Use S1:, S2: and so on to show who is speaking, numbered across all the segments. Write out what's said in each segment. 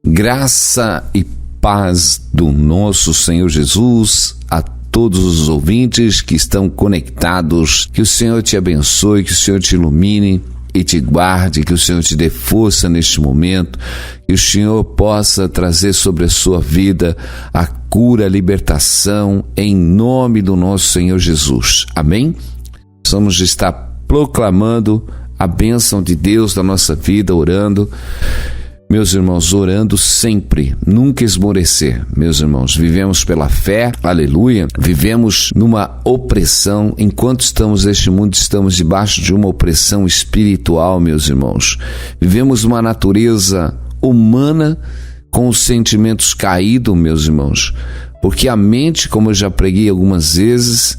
S1: Graça e paz do nosso Senhor Jesus a todos os ouvintes que estão conectados. Que o Senhor te abençoe, que o Senhor te ilumine e te guarde, que o Senhor te dê força neste momento, que o Senhor possa trazer sobre a sua vida a cura, a libertação, em nome do nosso Senhor Jesus. Amém? Vamos estar proclamando a bênção de Deus na nossa vida, orando. Meus irmãos, orando sempre, nunca esmorecer. Meus irmãos, vivemos pela fé, aleluia, vivemos numa opressão. Enquanto estamos neste mundo, estamos debaixo de uma opressão espiritual, meus irmãos. Vivemos uma natureza humana com os sentimentos caídos, meus irmãos, porque a mente, como eu já preguei algumas vezes,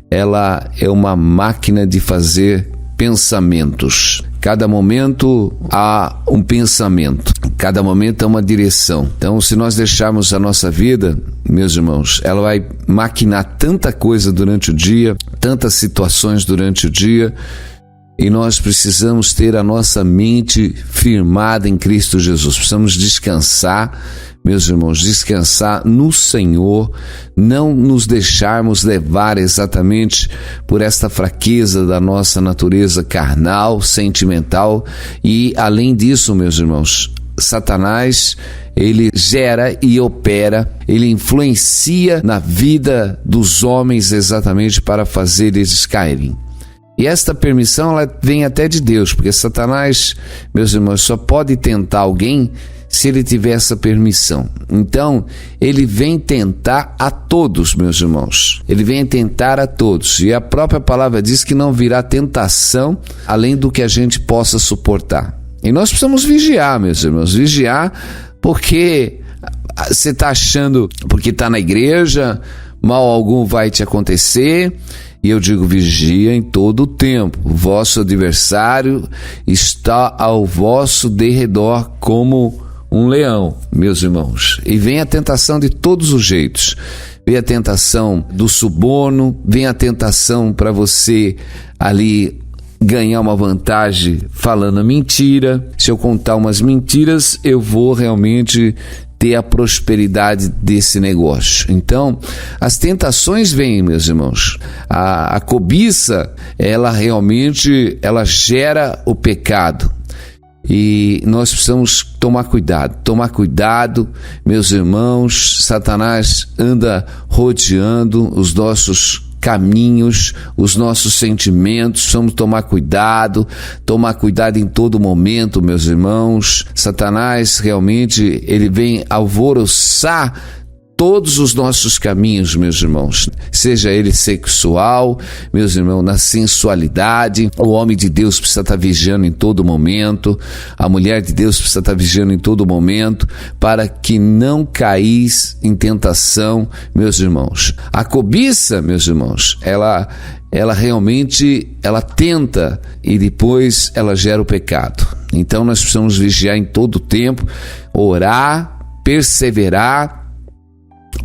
S1: ela é uma máquina de fazer pensamentos. Cada momento há um pensamento, cada momento é uma direção. Então, se nós deixarmos a nossa vida, meus irmãos, ela vai maquinar tanta coisa durante o dia, tantas situações durante o dia, e nós precisamos ter a nossa mente firmada em Cristo Jesus. Precisamos descansar, meus irmãos, descansar no Senhor, não nos deixarmos levar exatamente por esta fraqueza da nossa natureza carnal, sentimental. E além disso, meus irmãos, Satanás, ele gera e opera, ele influencia na vida dos homens exatamente para fazer eles caírem. E esta permissão, ela vem até de Deus, porque Satanás, meus irmãos, só pode tentar alguém se ele tiver essa permissão. Então, ele vem tentar a todos, meus irmãos. Ele vem tentar a todos. E a própria palavra diz que não virá tentação além do que a gente possa suportar. E nós precisamos vigiar, meus irmãos. Vigiar porque você está achando, porque está na igreja, mal algum vai te acontecer. E eu digo, vigia em todo o tempo. O vosso adversário está ao vosso derredor como um leão, meus irmãos. E vem a tentação de todos os jeitos. Vem a tentação do suborno, vem a tentação para você ali ganhar uma vantagem falando mentira. Se eu contar umas mentiras, eu vou realmente ter a prosperidade desse negócio. Então, as tentações vêm, meus irmãos. A cobiça, ela realmente, ela gera o pecado. E nós precisamos tomar cuidado, meus irmãos. Satanás anda rodeando os nossos caminhos, os nossos sentimentos. Precisamos tomar cuidado em todo momento, meus irmãos. Satanás realmente, ele vem alvoroçar todos os nossos caminhos, meus irmãos, seja ele sexual, meus irmãos, na sensualidade. O homem de Deus precisa estar vigiando em todo momento, a mulher de Deus precisa estar vigiando em todo momento, para que não caís em tentação, meus irmãos. A cobiça, meus irmãos, ela realmente, ela tenta e depois ela gera o pecado. Então nós precisamos vigiar em todo o tempo, orar, perseverar,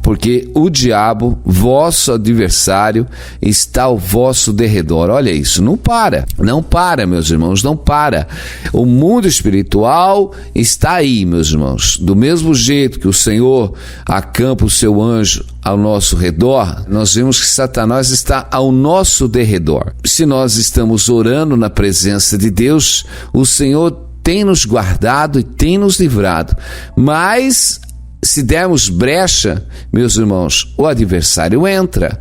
S1: porque o diabo, vosso adversário, está ao vosso derredor. Olha isso, não para, meus irmãos, não para. O mundo espiritual está aí, meus irmãos. Do mesmo jeito que o Senhor acampa o seu anjo ao nosso redor, nós vemos que Satanás está ao nosso derredor. Se nós estamos orando na presença de Deus, o Senhor tem nos guardado e tem nos livrado. Mas se dermos brecha, meus irmãos, o adversário entra,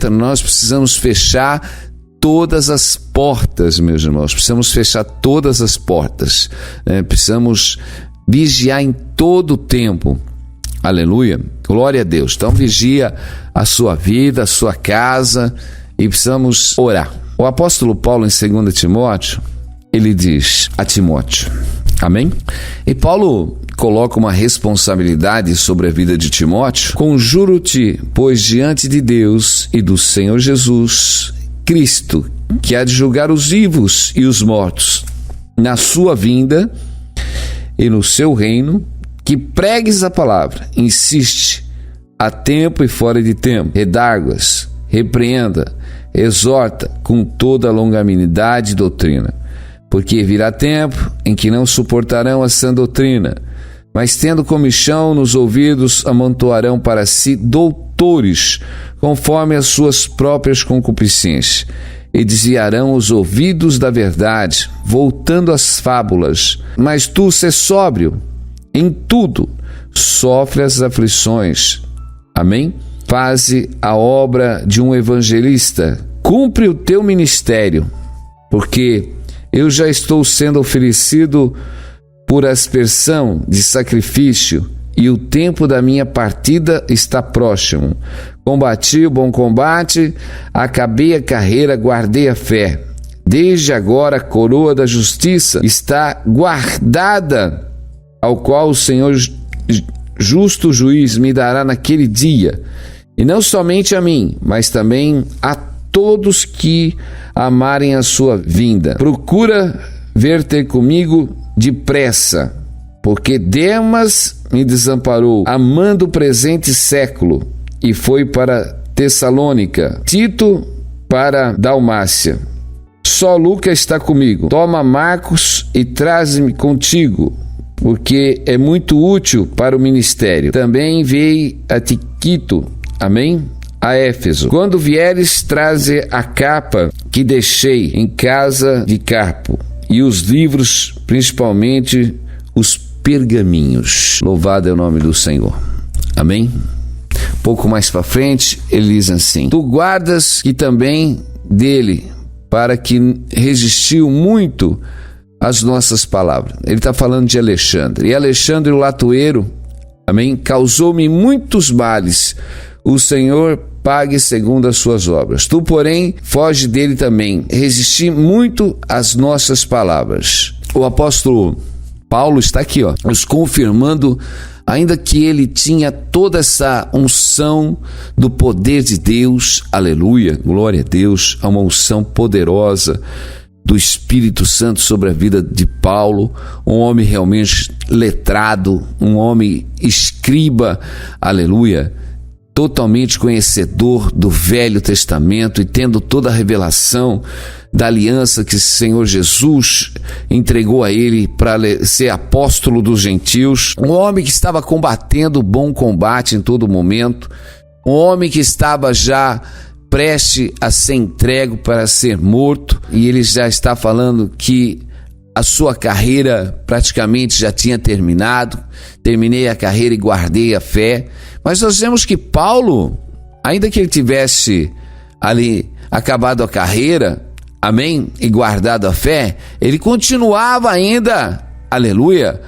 S1: nós precisamos fechar todas as portas, meus irmãos, precisamos fechar todas as portas, precisamos vigiar em todo o tempo, aleluia, glória a Deus. Então vigia a sua vida, a sua casa, e precisamos orar. O apóstolo Paulo, em 2 Timóteo, ele diz a Timóteo, amém? E Paulo coloca uma responsabilidade sobre a vida de Timóteo. Conjuro-te, pois, diante de Deus e do Senhor Jesus Cristo, que há de julgar os vivos e os mortos, na sua vinda e no seu reino, que pregues a palavra, insiste a tempo e fora de tempo, redarguas, repreenda, exorta com toda a longanimidade e doutrina. Porque virá tempo em que não suportarão a sã doutrina, mas tendo comichão nos ouvidos, amontoarão para si doutores, conforme as suas próprias concupiscências, e desviarão os ouvidos da verdade, voltando às fábulas. Mas tu, sê sóbrio em tudo, sofre as aflições. Amém? Faze a obra de um evangelista, cumpre o teu ministério, porque eu já estou sendo oferecido por aspersão de sacrifício, e o tempo da minha partida está próximo. Combati o bom combate, acabei a carreira, guardei a fé. Desde agora a coroa da justiça está guardada, ao qual o Senhor justo juiz me dará naquele dia, e não somente a mim, mas também a todos que amarem a sua vinda. Procura vir ter comigo depressa, porque Demas me desamparou, amando o presente século, e foi para Tessalônica. Tito para Dalmácia. Só Lucas está comigo. Toma Marcos e traze-me contigo, porque é muito útil para o ministério. Também enviei a Tíquico, amém? A Éfeso. Quando vieres, traze a capa que deixei em casa de Carpo, e os livros, principalmente os pergaminhos. Louvado é o nome do Senhor. Amém? Pouco mais para frente, ele diz assim: tu guardas que também dele, para que resistiu muito às nossas palavras. Ele está falando de Alexandre. E Alexandre o latoeiro, amém, causou-me muitos males. O Senhor pague segundo as suas obras. Tu, porém, foge dele também. Resisti muito às nossas palavras. O apóstolo Paulo está aqui, nos confirmando, ainda que ele tinha toda essa unção do poder de Deus, aleluia, glória a Deus, uma unção poderosa do Espírito Santo sobre a vida de Paulo, um homem realmente letrado, um homem escriba, aleluia, totalmente conhecedor do Velho Testamento e tendo toda a revelação da aliança que o Senhor Jesus entregou a ele para ser apóstolo dos gentios, um homem que estava combatendo o bom combate em todo momento, um homem que estava já preste a ser entregue para ser morto, e ele já está falando que a sua carreira praticamente já tinha terminado. Terminei a carreira e guardei a fé. Mas nós vemos que Paulo, ainda que ele tivesse ali acabado a carreira, amém, e guardado a fé, ele continuava ainda, aleluia,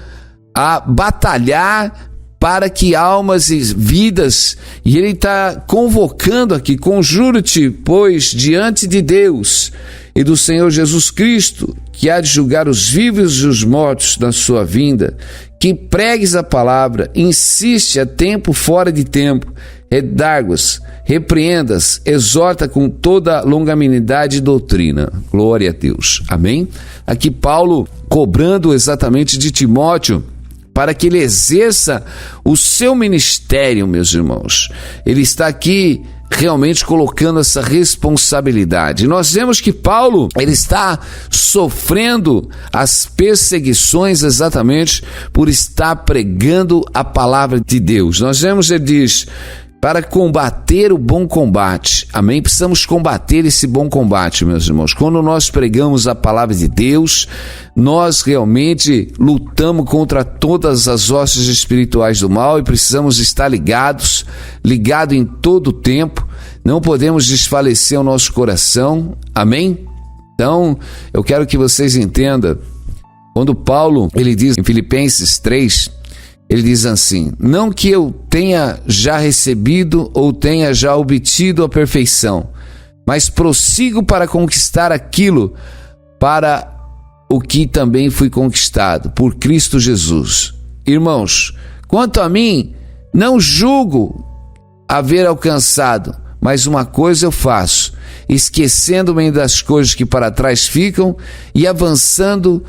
S1: a batalhar para que almas e vidas, e ele está convocando aqui: conjuro-te, pois, diante de Deus e do Senhor Jesus Cristo, que há de julgar os vivos e os mortos na sua vinda, que pregues a palavra, insiste a tempo fora de tempo, redarguas, repreendas, exorta com toda longanimidade e doutrina. Glória a Deus. Amém? Aqui Paulo cobrando exatamente de Timóteo, para que ele exerça o seu ministério, meus irmãos. Ele está aqui realmente colocando essa responsabilidade. Nós vemos que Paulo, ele está sofrendo as perseguições exatamente por estar pregando a palavra de Deus. Nós vemos, ele diz, para combater o bom combate, amém? Precisamos combater esse bom combate, meus irmãos. Quando nós pregamos a palavra de Deus, nós realmente lutamos contra todas as hostes espirituais do mal e precisamos estar ligados em todo o tempo. Não podemos desfalecer o nosso coração, amém? Então, eu quero que vocês entendam, quando Paulo, ele diz em Filipenses 3, ele diz assim: não que eu tenha já recebido ou tenha já obtido a perfeição, mas prossigo para conquistar aquilo para o que também fui conquistado, por Cristo Jesus. Irmãos, quanto a mim, não julgo haver alcançado, mas uma coisa eu faço, esquecendo-me das coisas que para trás ficam e avançando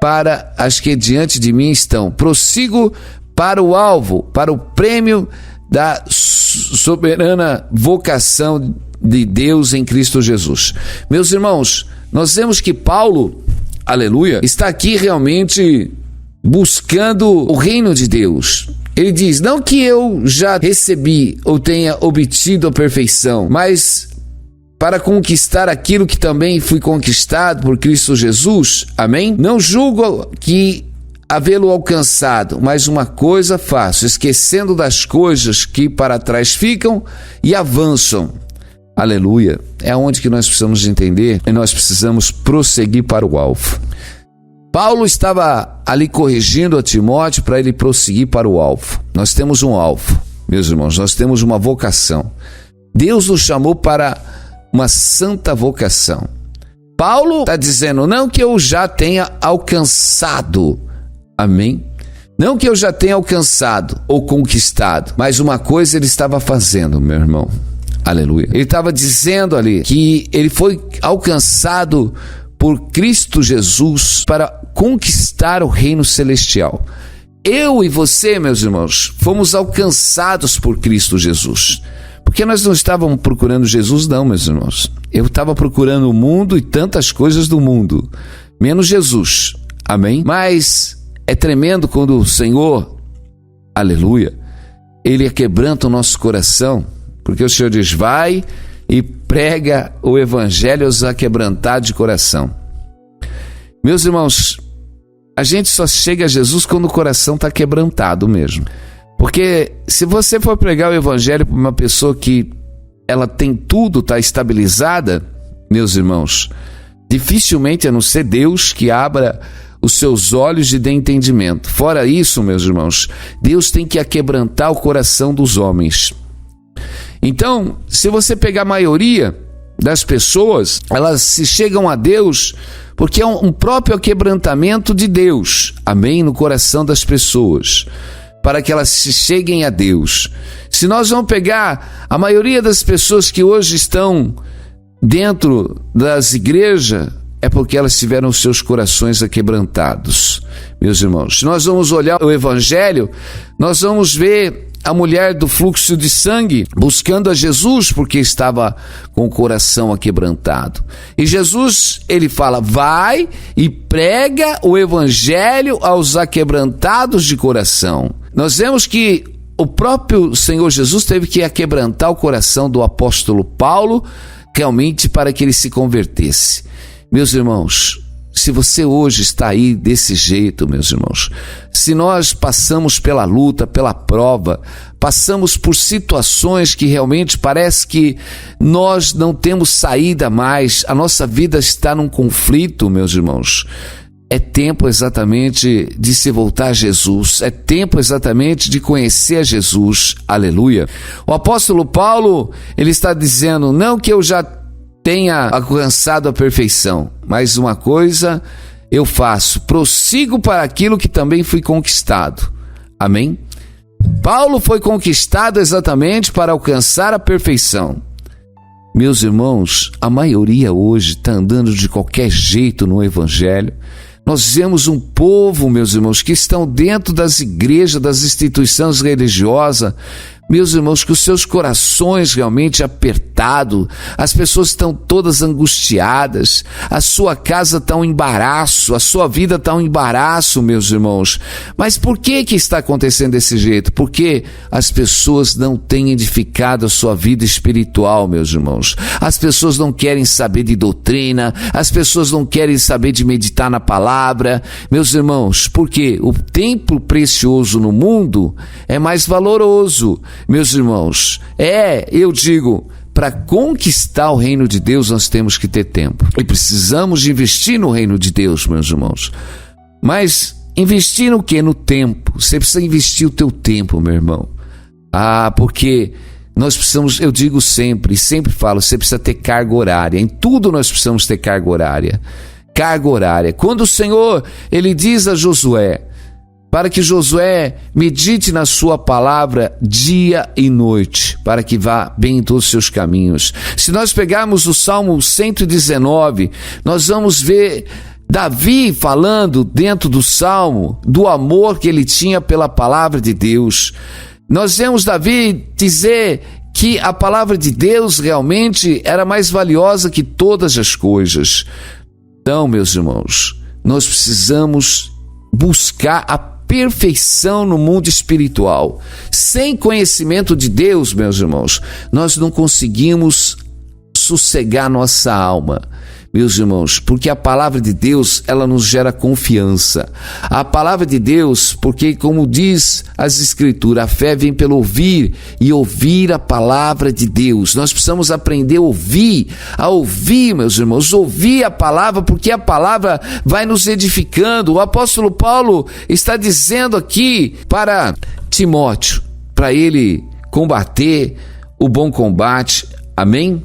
S1: para as que diante de mim estão. Prossigo para o alvo, para o prêmio da soberana vocação de Deus em Cristo Jesus. Meus irmãos, nós vemos que Paulo, aleluia, está aqui realmente buscando o reino de Deus. Ele diz, não que eu já recebi ou tenha obtido a perfeição, mas para conquistar aquilo que também fui conquistado por Cristo Jesus, amém? Não julgo que havê-lo alcançado, mas uma coisa faço, esquecendo das coisas que para trás ficam e avançam. Aleluia. É onde que nós precisamos entender e nós precisamos prosseguir para o alvo. Paulo estava ali corrigindo a Timóteo para ele prosseguir para o alvo. Nós temos um alvo, meus irmãos, nós temos uma vocação. Deus nos chamou para uma santa vocação. Paulo está dizendo, não que eu já tenha alcançado, amém? Não que eu já tenha alcançado ou conquistado, mas uma coisa ele estava fazendo, meu irmão. Aleluia. Ele estava dizendo ali que ele foi alcançado por Cristo Jesus para conquistar o reino celestial. Eu e você, meus irmãos, fomos alcançados por Cristo Jesus. Porque nós não estávamos procurando Jesus, não, meus irmãos. Eu estava procurando o mundo e tantas coisas do mundo, menos Jesus. Amém? Mas é tremendo quando o Senhor, aleluia, Ele quebranta o nosso coração. Porque o Senhor diz, vai e prega o evangelho aos aquebrantados de coração. Meus irmãos, a gente só chega a Jesus quando o coração está quebrantado mesmo. Porque se você for pregar o evangelho para uma pessoa que ela tem tudo, está estabilizada, meus irmãos, dificilmente, a não ser Deus que abra os seus olhos e dê entendimento. Fora isso, meus irmãos, Deus tem que aquebrantar o coração dos homens. Então, se você pegar a maioria das pessoas, elas se chegam a Deus porque é um próprio quebrantamento de Deus, amém, no coração das pessoas, para que elas se cheguem a Deus. Se nós vamos pegar a maioria das pessoas que hoje estão dentro das igrejas, é porque elas tiveram os seus corações aquebrantados, meus irmãos. Se nós vamos olhar o evangelho, nós vamos ver a mulher do fluxo de sangue buscando a Jesus porque estava com o coração aquebrantado. E Jesus, ele fala, vai e prega o evangelho aos aquebrantados de coração. Nós vemos que o próprio Senhor Jesus teve que aquebrantar o coração do apóstolo Paulo realmente para que ele se convertesse. Meus irmãos, se você hoje está aí desse jeito, meus irmãos, se nós passamos pela luta, pela prova, passamos por situações que realmente parece que nós não temos saída mais, a nossa vida está num conflito, meus irmãos, é tempo exatamente de se voltar a Jesus, é tempo exatamente de conhecer a Jesus, aleluia. O apóstolo Paulo, ele está dizendo, não que eu já tenha alcançado a perfeição, mas uma coisa eu faço, prossigo para aquilo que também fui conquistado. Amém? Paulo foi conquistado exatamente para alcançar a perfeição. Meus irmãos, a maioria hoje está andando de qualquer jeito no evangelho. Nós vemos um povo, meus irmãos, que estão dentro das igrejas, das instituições religiosas, meus irmãos, que os seus corações realmente apertados, as pessoas estão todas angustiadas, a sua casa está um embaraço, a sua vida está um embaraço, meus irmãos. Mas por que está acontecendo desse jeito? Porque as pessoas não têm edificado a sua vida espiritual, meus irmãos. As pessoas não querem saber de doutrina, as pessoas não querem saber de meditar na palavra, meus irmãos, porque o tempo precioso no mundo é mais valoroso. Meus irmãos, eu digo, para conquistar o reino de Deus nós temos que ter tempo. E precisamos de investir no reino de Deus, meus irmãos. Mas investir no quê? No tempo. Você precisa investir o teu tempo, meu irmão. Porque nós precisamos, eu digo sempre falo, você precisa ter carga horária. Em tudo nós precisamos ter carga horária. Carga horária. Quando o Senhor, ele diz a Josué, para que Josué medite na sua palavra dia e noite, para que vá bem em todos os seus caminhos. Se nós pegarmos o Salmo 119, nós vamos ver Davi falando dentro do Salmo do amor que ele tinha pela palavra de Deus. Nós vemos Davi dizer que a palavra de Deus realmente era mais valiosa que todas as coisas. Então, meus irmãos, nós precisamos buscar a perfeição no mundo espiritual. Sem conhecimento de Deus, meus irmãos, nós não conseguimos sossegar nossa alma, meus irmãos, porque a palavra de Deus, ela nos gera confiança. A palavra de Deus, porque como diz as Escrituras, a fé vem pelo ouvir e ouvir a palavra de Deus. Nós precisamos aprender a ouvir, meus irmãos, ouvir a palavra, porque a palavra vai nos edificando. O apóstolo Paulo está dizendo aqui para Timóteo, para ele combater o bom combate, amém?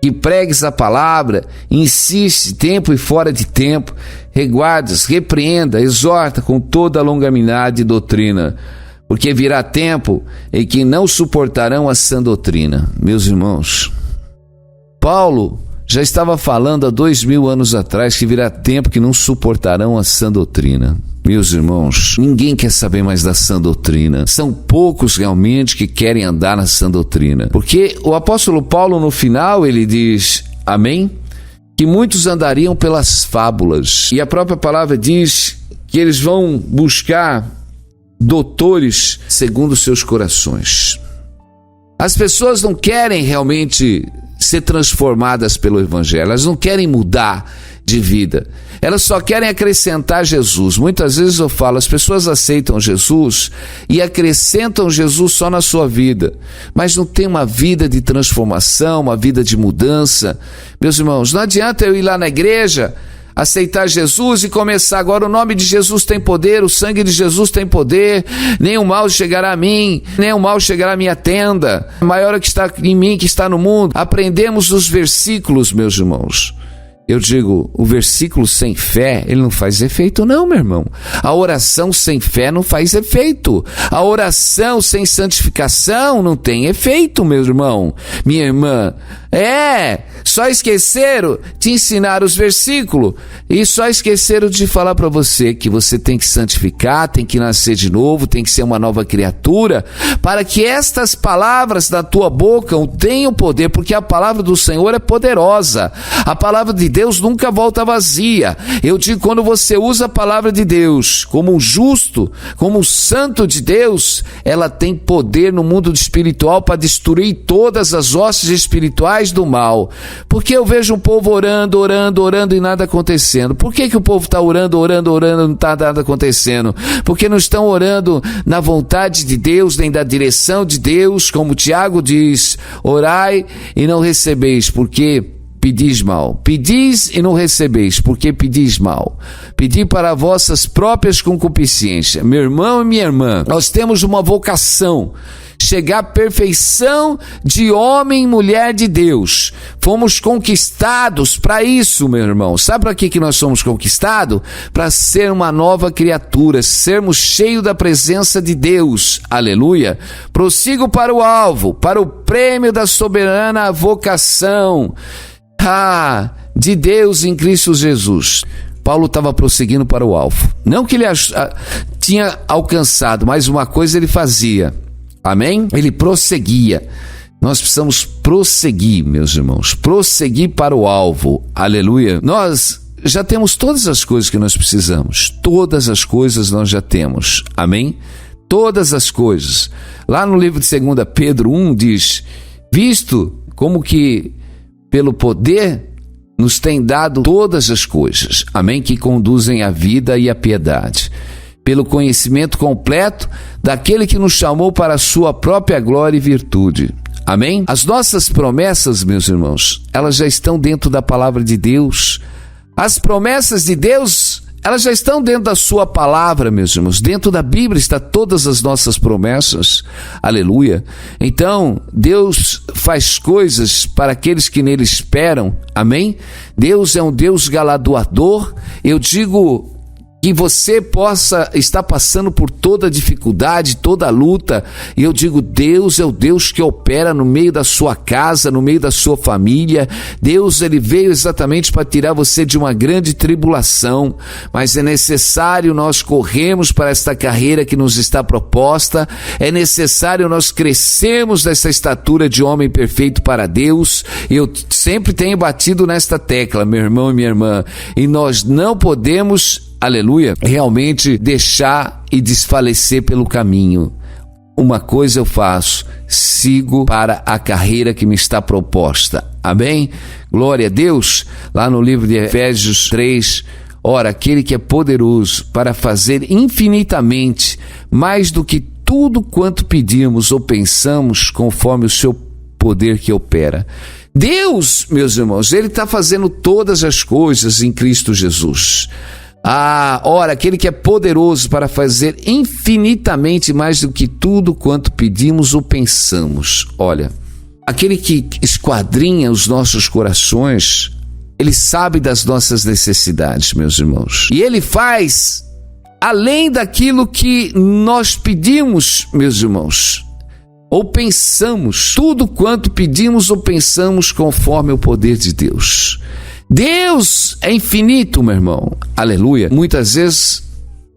S1: Que pregues a palavra, insiste tempo e fora de tempo, reguardas, repreenda, exorta com toda a longanimidade e doutrina, porque virá tempo em que não suportarão a sã doutrina. Meus irmãos, Paulo já estava falando há 2000 anos atrás que virá tempo que não suportarão a sã doutrina. Meus irmãos, ninguém quer saber mais da sã doutrina. São poucos realmente que querem andar na sã doutrina. Porque o apóstolo Paulo no final ele diz, amém? Que muitos andariam pelas fábulas. E a própria palavra diz que eles vão buscar doutores segundo seus corações. As pessoas não querem realmente ser transformadas pelo Evangelho, elas não querem mudar de vida, elas só querem acrescentar Jesus. Muitas vezes eu falo, as pessoas aceitam Jesus e acrescentam Jesus só na sua vida, mas não tem uma vida de transformação, uma vida de mudança. Meus irmãos, não adianta eu ir lá na igreja, aceitar Jesus e começar agora, o nome de Jesus tem poder, o sangue de Jesus tem poder, nenhum mal chegará a mim, nenhum mal chegará à minha tenda, maior é que está em mim que está no mundo. Aprendemos os versículos, meus irmãos. Eu digo, o versículo sem fé, ele não faz efeito não, meu irmão. A oração sem fé não faz efeito. A oração sem santificação não tem efeito, meu irmão, minha irmã. Só esqueceram de ensinar os versículos e só esqueceram de falar para você que você tem que santificar, tem que nascer de novo, tem que ser uma nova criatura, para que estas palavras da tua boca tenham poder, porque a palavra do Senhor é poderosa. A palavra de Deus nunca volta vazia. Eu digo, quando você usa a palavra de Deus como um justo, como um santo de Deus, ela tem poder no mundo espiritual para destruir todas as hostes espirituais do mal. Porque eu vejo um povo orando e nada acontecendo. Por que o povo está orando e não está nada acontecendo? Porque não estão orando na vontade de Deus, nem da direção de Deus, como Tiago diz, orai e não recebeis, porque pedis mal. Pedis e não recebeis, porque pedis mal. Pedi para vossas próprias concupiscências. Meu irmão e minha irmã, nós temos uma vocação, chegar à perfeição de homem e mulher de Deus. Fomos conquistados para isso, meu irmão. Sabe para que nós somos conquistados? Para ser uma nova criatura, sermos cheios da presença de Deus. Aleluia. Prossigo para o alvo, para o prêmio da soberana vocação de Deus em Cristo Jesus. Paulo estava prosseguindo para o alvo. Não que ele tinha alcançado, mas uma coisa ele fazia. Amém? Ele prosseguia. Nós precisamos prosseguir, meus irmãos. Prosseguir para o alvo. Aleluia. Nós já temos todas as coisas que nós precisamos. Todas as coisas nós já temos. Amém? Todas as coisas. Lá no livro de 2 Pedro 1 diz, visto como que pelo poder nos tem dado todas as coisas, amém, que conduzem à vida e à piedade, pelo conhecimento completo daquele que nos chamou para a sua própria glória e virtude, amém? As nossas promessas, meus irmãos, elas já estão dentro da palavra de Deus. As promessas de Deus, elas já estão dentro da sua palavra, meus irmãos. Dentro da Bíblia está todas as nossas promessas. Aleluia. Então, Deus faz coisas para aqueles que nele esperam. Amém? Deus é um Deus galardoador. Eu digo que você possa estar passando por toda dificuldade, toda luta, e eu digo, Deus é o Deus que opera no meio da sua casa, no meio da sua família. Deus, ele veio exatamente para tirar você de uma grande tribulação, mas é necessário nós corrermos para esta carreira que nos está proposta, é necessário nós crescermos nessa estatura de homem perfeito para Deus. Eu sempre tenho batido nesta tecla, meu irmão e minha irmã, e nós não podemos, aleluia, realmente deixar e desfalecer pelo caminho. Uma coisa eu faço, sigo para a carreira que me está proposta. Amém? Glória a Deus. Lá no livro de Efésios 3, ora, aquele que é poderoso para fazer infinitamente mais do que tudo quanto pedimos ou pensamos, conforme o seu poder que opera. Deus, meus irmãos, ele está fazendo todas as coisas em Cristo Jesus. Ora, aquele que é poderoso para fazer infinitamente mais do que tudo quanto pedimos ou pensamos. Olha, aquele que esquadrinha os nossos corações, ele sabe das nossas necessidades, meus irmãos. E ele faz além daquilo que nós pedimos, meus irmãos, ou pensamos, tudo quanto pedimos ou pensamos conforme o poder de Deus. Deus é infinito, meu irmão, aleluia. Muitas vezes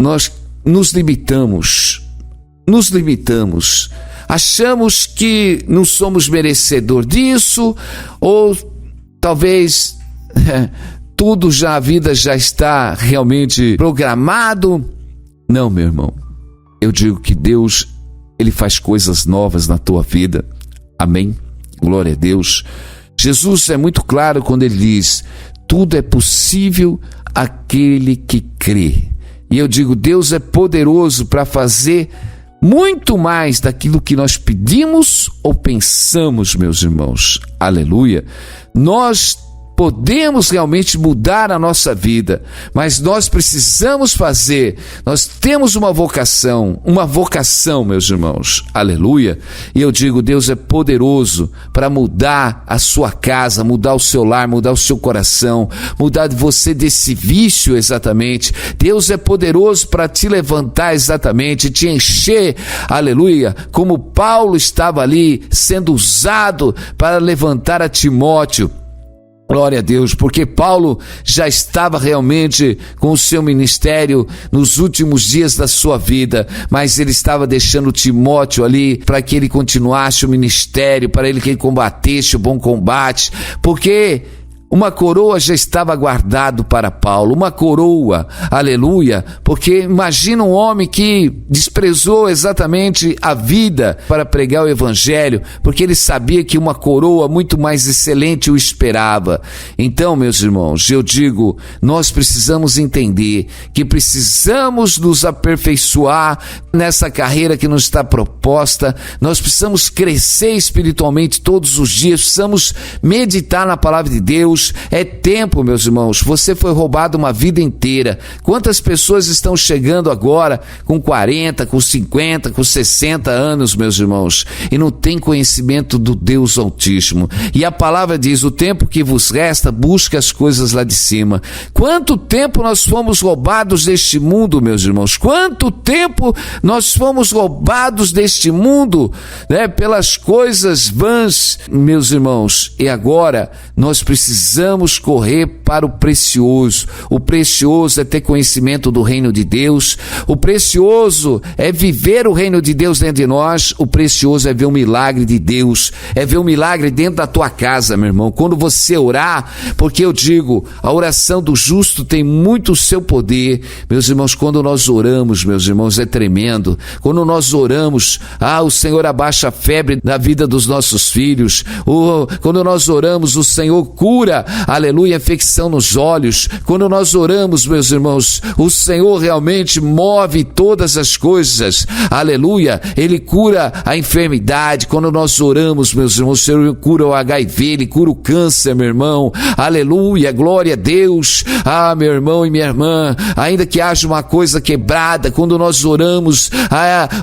S1: nós nos limitamos, achamos que não somos merecedor disso, ou talvez tudo já, a vida já está realmente programado. Não, meu irmão, eu digo que Deus, ele faz coisas novas na tua vida, amém? Glória a Deus. Jesus é muito claro quando ele diz, tudo é possível àquele que crê. E eu digo, Deus é poderoso para fazer muito mais daquilo que nós pedimos ou pensamos, meus irmãos. Aleluia. Nós podemos realmente mudar a nossa vida, mas nós precisamos fazer, nós temos uma vocação, meus irmãos, aleluia. E eu digo, Deus é poderoso para mudar a sua casa, mudar o seu lar, mudar o seu coração, mudar você desse vício exatamente. Deus é poderoso para te levantar exatamente, te encher, aleluia, como Paulo estava ali sendo usado para levantar a Timóteo. Glória a Deus, porque Paulo já estava realmente com o seu ministério nos últimos dias da sua vida, mas ele estava deixando Timóteo ali para que ele continuasse o ministério, para que ele combatesse o bom combate, porque uma coroa já estava guardado para Paulo, uma coroa, aleluia, porque imagina um homem que desprezou exatamente a vida para pregar o evangelho, porque ele sabia que uma coroa muito mais excelente o esperava. Então, meus irmãos, eu digo, nós precisamos entender que precisamos nos aperfeiçoar nessa carreira que nos está proposta, nós precisamos crescer espiritualmente todos os dias, precisamos meditar na palavra de Deus. É tempo, meus irmãos, você foi roubado uma vida inteira. Quantas pessoas estão chegando agora com 40, com 50, com 60 anos, meus irmãos, e não tem conhecimento do Deus Altíssimo? E a palavra diz, o tempo que vos resta, busca as coisas lá de cima. Quanto tempo nós fomos roubados deste mundo, meus irmãos? Quanto tempo nós fomos roubados deste mundo, né, pelas coisas vãs, meus irmãos? E agora nós precisamos correr para o precioso. O precioso é ter conhecimento do reino de Deus. O precioso é viver o reino de Deus dentro de nós. O precioso é ver o milagre de Deus. É ver o milagre dentro da tua casa, meu irmão. Quando você orar, porque eu digo, a oração do justo tem muito o seu poder. Meus irmãos, quando nós oramos, meus irmãos, é tremendo. Quando nós oramos, o Senhor abaixa a febre na vida dos nossos filhos. Quando nós oramos, o Senhor cura, aleluia, infecção nos olhos. Quando nós oramos, meus irmãos, o Senhor realmente move todas as coisas, aleluia, Ele cura a enfermidade. Quando nós oramos, meus irmãos, o Senhor cura o HIV, Ele cura o câncer, meu irmão, aleluia, glória a Deus. Meu irmão e minha irmã, ainda que haja uma coisa quebrada, quando nós oramos,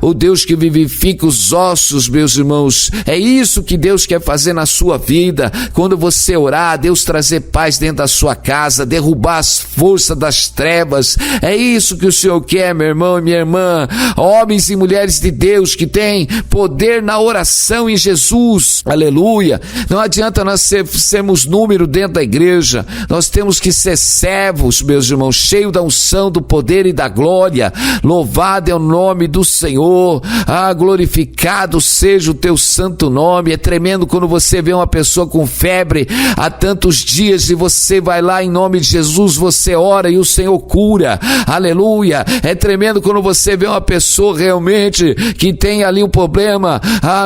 S1: o Deus que vivifica os ossos, meus irmãos, é isso que Deus quer fazer na sua vida. Quando você orar, Deus Deus trazer paz dentro da sua casa, derrubar as forças das trevas. É isso que o Senhor quer, meu irmão e minha irmã. Homens e mulheres de Deus que têm poder na oração em Jesus. Aleluia. Não adianta nós sermos número dentro da igreja. Nós temos que ser servos, meus irmãos, cheios da unção, do poder e da glória. Louvado é o nome do Senhor. Glorificado seja o teu santo nome. É tremendo quando você vê uma pessoa com febre há tantos dias e você vai lá em nome de Jesus, você ora e o Senhor cura. Aleluia. É tremendo quando você vê uma pessoa realmente que tem ali um problema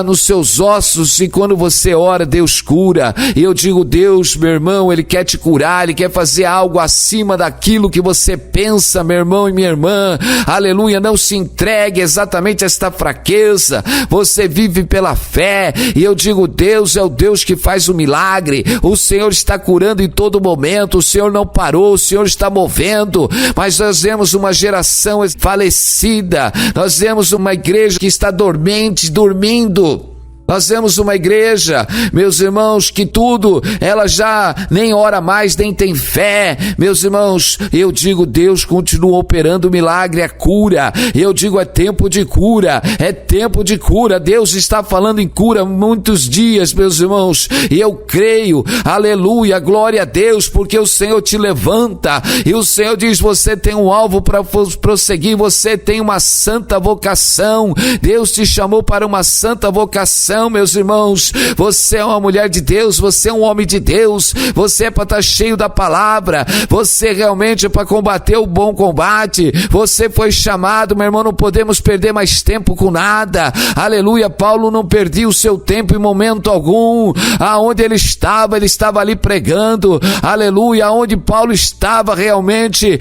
S1: nos seus ossos e quando você ora, Deus cura. E eu digo, Deus, meu irmão, Ele quer te curar, Ele quer fazer algo acima daquilo que você pensa, meu irmão e minha irmã. Aleluia. Não se entregue exatamente a esta fraqueza. Você vive pela fé e eu digo, Deus é o Deus que faz o milagre. O Senhor está curando em todo momento. O Senhor não parou, o Senhor está movendo. Mas nós vemos uma geração falecida. Nós vemos uma igreja que está dormente, dormindo. Nós vemos uma igreja, meus irmãos, que tudo, ela já nem ora mais, nem tem fé. Meus irmãos, eu digo, Deus continua operando o milagre, a cura. Eu digo, é tempo de cura, é tempo de cura. Deus está falando em cura há muitos dias, meus irmãos, e eu creio, aleluia, glória a Deus, porque o Senhor te levanta, e o Senhor diz, você tem um alvo para prosseguir, você tem uma santa vocação. Deus te chamou para uma santa vocação. Meus irmãos, você é uma mulher de Deus, você é um homem de Deus, você é para estar cheio da palavra, você realmente é para combater o bom combate, você foi chamado, meu irmão, não podemos perder mais tempo com nada. Aleluia. Paulo não perdia o seu tempo em momento algum. Aonde ele estava ali pregando. Aleluia. Aonde Paulo estava realmente,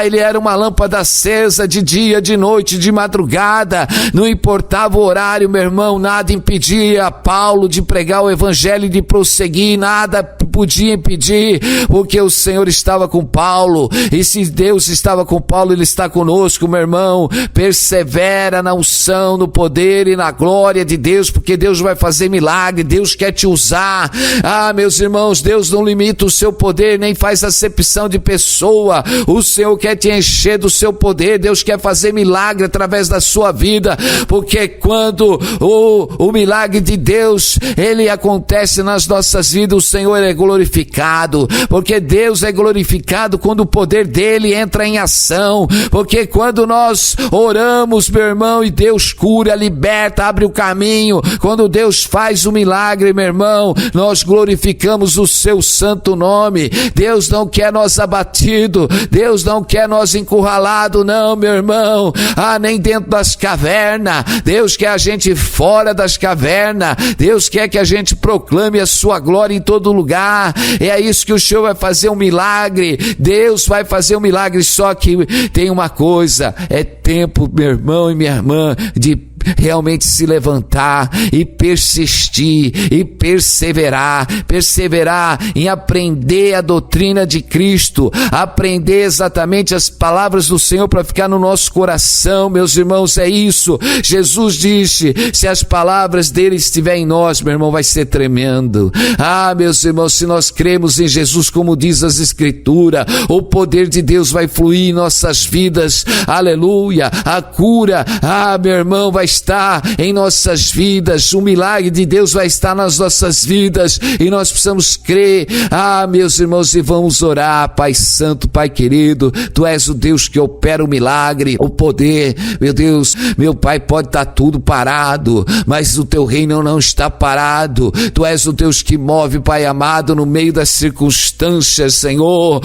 S1: ele era uma lâmpada acesa de dia, de noite, de madrugada, não importava o horário, meu irmão, nada impedia a Paulo de pregar o evangelho e de prosseguir, nada podia impedir, porque o Senhor estava com Paulo, e se Deus estava com Paulo, Ele está conosco, meu irmão. Persevera na unção, no poder e na glória de Deus, porque Deus vai fazer milagre, Deus quer te usar. Meus irmãos, Deus não limita o seu poder, nem faz acepção de pessoa. O Senhor quer te encher do seu poder, Deus quer fazer milagre através da sua vida, porque quando o milagre de Deus, ele acontece nas nossas vidas, o Senhor é glorificado, porque Deus é glorificado quando o poder dele entra em ação, porque quando nós oramos, meu irmão, e Deus cura, liberta, abre o caminho, quando Deus faz o milagre, meu irmão, nós glorificamos o seu santo nome. Deus não quer nós abatido, Deus não quer nós encurralado, não, meu irmão, nem dentro das cavernas. Deus quer a gente fora das cavernas. Deus quer que a gente proclame a sua glória em todo lugar. É isso que o Senhor vai fazer, um milagre. Deus vai fazer um milagre, só que tem uma coisa, é tempo, meu irmão e minha irmã, de realmente se levantar e persistir e perseverar em aprender a doutrina de Cristo, aprender exatamente as palavras do Senhor para ficar no nosso coração, meus irmãos. É isso. Jesus disse, se as palavras dele estiverem em nós, meu irmão, vai ser tremendo. Meus irmãos, se nós cremos em Jesus, como diz as Escrituras, o poder de Deus vai fluir em nossas vidas. Aleluia. A cura, meu irmão, vai estar em nossas vidas, o milagre de Deus vai estar nas nossas vidas, e nós precisamos crer. Meus irmãos, e vamos orar. Pai santo, Pai querido, Tu és o Deus que opera o milagre, o poder. Meu Deus, meu Pai, pode estar tudo parado, mas o Teu reino não está parado. Tu és o Deus que move, Pai amado, no meio das circunstâncias, Senhor.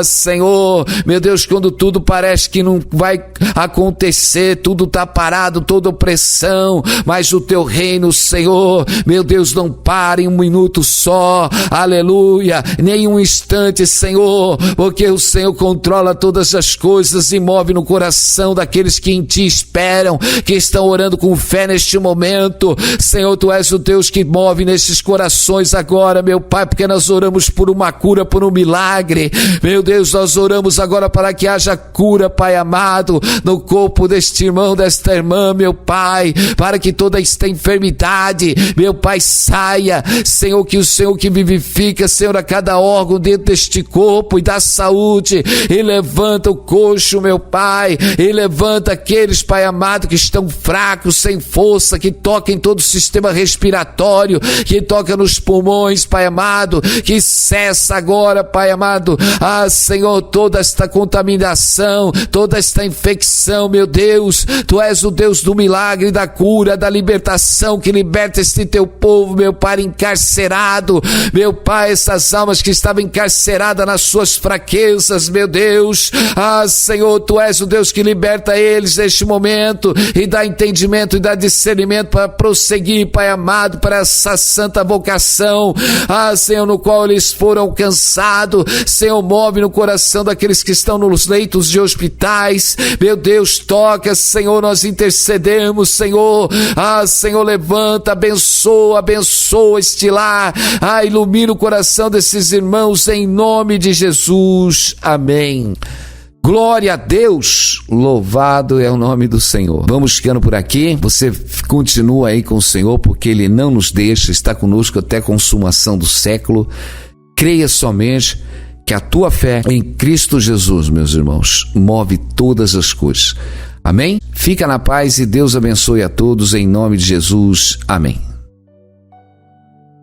S1: Senhor, meu Deus, quando tudo parece que não vai acontecer, tudo está parado, toda opressão, mas o Teu reino, Senhor, meu Deus, não para em um minuto só, aleluia, nem um instante, Senhor, porque o Senhor controla todas as coisas e move no coração daqueles que em Ti esperam, que estão orando com fé neste momento. Senhor, Tu és o Deus que move nesses corações agora, meu Pai, porque nós oramos por uma cura, por um milagre. Meu Deus, nós oramos agora para que haja cura, Pai amado, no corpo deste irmão, desta irmã, meu Pai. Pai, para que toda esta enfermidade, meu Pai, saia, Senhor, que o Senhor que vivifica, Senhor, a cada órgão dentro deste corpo e da saúde, e levanta o coxo, meu Pai, e levanta aqueles, Pai amado, que estão fracos, sem força, que toca em todo o sistema respiratório, que toca nos pulmões, Pai amado, que cessa agora, Pai amado, Senhor, toda esta contaminação, toda esta infecção, meu Deus, Tu és o Deus do milagre, da cura, da libertação, que liberta este Teu povo, meu Pai, encarcerado, meu Pai, essas almas que estavam encarceradas nas suas fraquezas, meu Deus, Senhor, Tu és o Deus que liberta eles neste momento, e dá entendimento e dá discernimento para prosseguir, Pai amado, para essa santa vocação, Senhor, no qual eles foram alcançados. Senhor, move no coração daqueles que estão nos leitos de hospitais, meu Deus, toca, Senhor, nós intercedemos, Senhor, Senhor, levanta, abençoa este lar, ilumina o coração desses irmãos, em nome de Jesus, amém. Glória a Deus, louvado é o nome do Senhor. Vamos ficando por aqui, você continua aí com o Senhor, porque Ele não nos deixa, está conosco até a consumação do século. Creia somente que a tua fé em Cristo Jesus, meus irmãos, move todas as coisas. Amém? Fica na paz e Deus abençoe a todos em nome de Jesus. Amém.